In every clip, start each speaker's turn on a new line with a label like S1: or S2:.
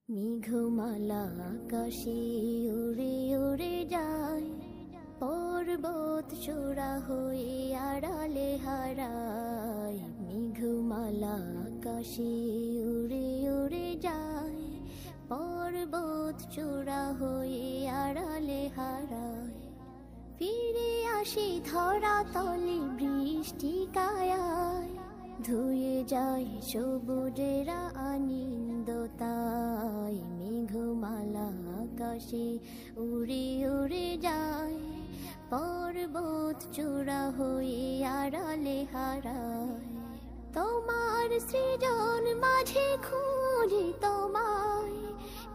S1: মেঘমালা আকাশে উড়ে উড়ে যায়, পর্বত চূড়া হয়ে আড়ালে হারায়। মেঘমালা আকাশে উড়ে উড়ে যায়, পর্বত চূড়া হয়ে আড়ালে হারায়। ফিরে আসি ধরা তলে বৃষ্টি কায়ায়, ধুয়ে যায় সবুজেরা আনন্দতায়। মেঘমালা আকাশে উড়ে উড়ে যায়, পর্বত চূড়া হয়ে আড়ালে হারায়। তোমার সৃজন মাঝে খুঁজি তোমায়,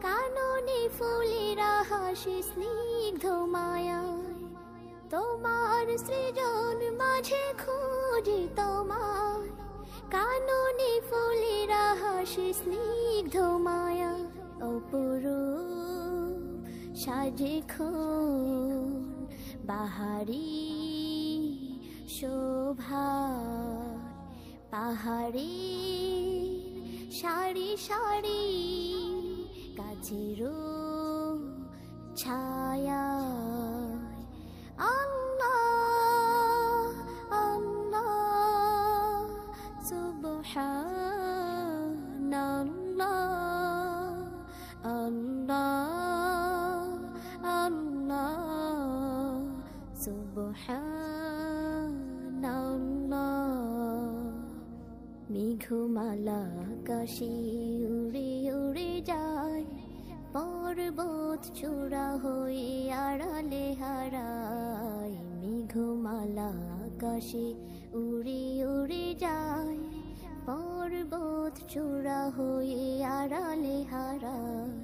S1: কাননে ফুলেরা হাসি স্নিগ্ধ মায়ায়। তোমার সৃজন মাঝে খুঁজি তোমায়, কাননে ফুলেরা হাসি স্নিগ্ধ মায়া। অপরূপ সাজে খুন বাহারি শোভা, পাহাড়ি সারি সারি গাছেরও ছায়া। আল্লাহ আল্লাহ সুবহানাল্লাহ, আল্লাহ আল্লাহ সুবহানাল্লাহ। মেঘমালা আকাশে উড়ে উড়ে যায়, পর্বত চূড়া হয়ে আড়ালে হারায়। মেঘমালা আকাশে উড়ে উড়ে যায়, পর্বত চূড়া হয়ে আড়ালে হারায়।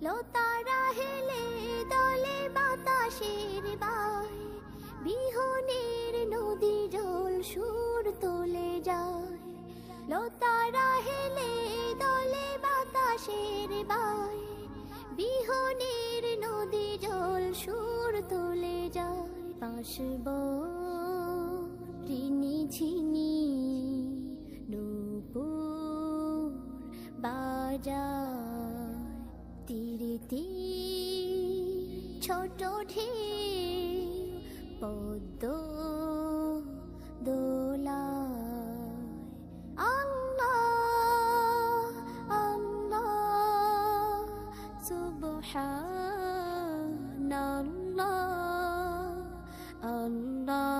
S1: লতারা হেলে দলে বাতাসের বায়, বিহনের নদী জল সুর তোলে যায়। লতারা হেলে দলে বাতাসের বায়, বিহনের নদী জল সুর তোলে যায়। পাশব রিনি ঝিনি নূপুর বাজায়, তীরে তীর ছোট ঢেউ পদ্ম দোলায়। আল্লাহ আল্লাহ সুবহানাল্লাহ, আল্লাহ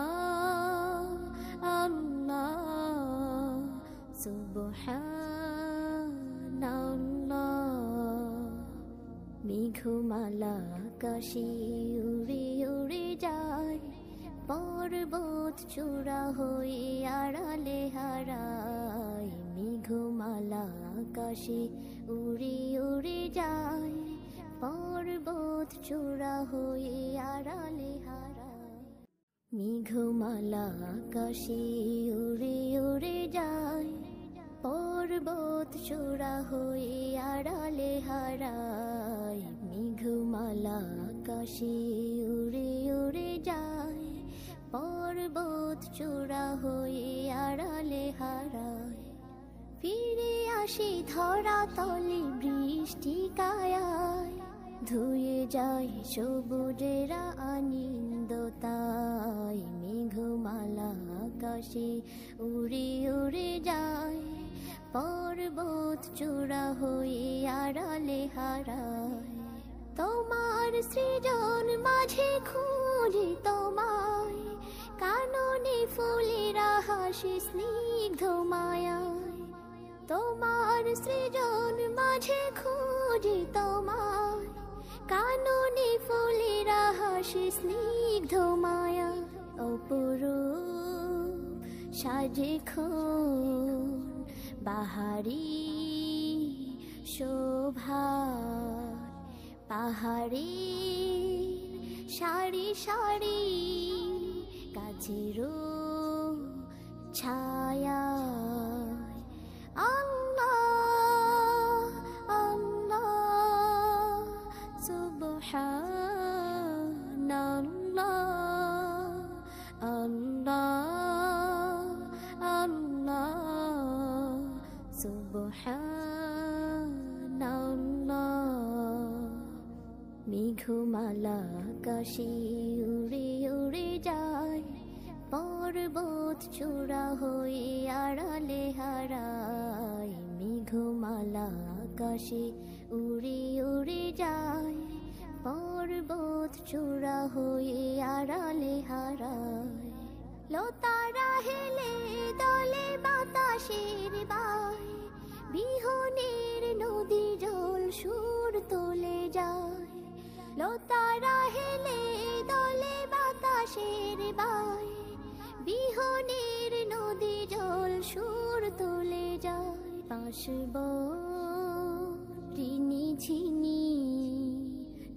S1: আল্লাহ সুবহানাল্লাহ। মেঘমালা আকাশে উড়ে উড়ে যায়, পর্বত চূড়া হয়ে আড়ালে হারায়। মেঘমালা আকাশে উড়ে উড়ে যায়, পর্বত চূড়া হয়ে আড়ালে হারায়। মেঘমালা আকাশে উড়ে উড়ে যায়, পর্বত চূড়া হয়ে আড়ালে হারায়। মেঘমালা আকাশে উড়ে উড়ে যায়, পর্বত চূড়া হয়ে আড়ালে হারায়। ফিরে আসি ধরা তলে বৃষ্টি কায়ায়, ধুয়ে যায় সবুজেরা আনন্দতায়। মেঘমালা আকাশে উড়ে উড়ে যায়, পর্বত চূড়া হয়ে আড়ালে হারায়। তোমার সৃজন মাঝে খুঁজি তোমায়, কাননে ফুলেরা হাসি স্নিগ্ধ মায়ায়। তোমার সৃজন মাঝে খুঁজি তোমায়, কাননে ফুলেরা হাসি স্নিগ্ধ মায়া। অপরূপ সাজে খুন বাহারি শোভা, পাহাড়ি সারি সারি গাছেরও ছায়া। আল্লাহ আল্লাহ সুবহানাল্লাহ, আল্লাহ আল্লাহ সুবহানাল্লাহ। মেঘমালা আকাশে উড়ে উড়ে যায়, পর্বত চূড়া হয়ে আড়ালে হারায়। মেঘমালা আকাশে উড়ে উড়ে যায়, পর্বত চূড়া হয়ে আড়ালে হারায়। লতারা হেলে দলে বাতাসের বায়, বিহনের নদী জল সুর তোলে যায়। লতারা হেলে দলে বাতাসের বায়, বিহনের নদী জল সুর তোলে যায়। পাশব ঋণী ঝিনি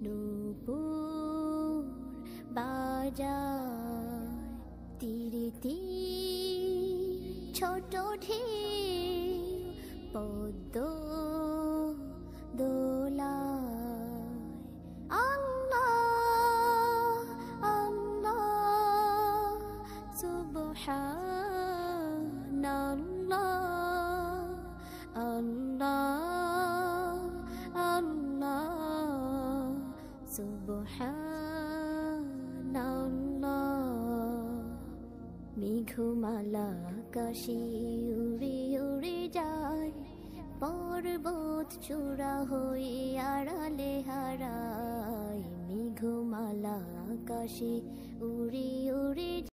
S1: নূপুর বাজায়, তীরে তীর ছোট ঢেউ পদ্ম দোলায়। আল্লাহ আল্লাহ সুবহানাল্লাহ, আল্লাহ আল্লাহ সুবহানাল্লাহ। মেঘমালা আকাশে উড়ে উড়ে যায়, পর্বত চূড়া হয়ে আড়ালে হারায়। মেঘমালা আকাশে উড়ে উড়ে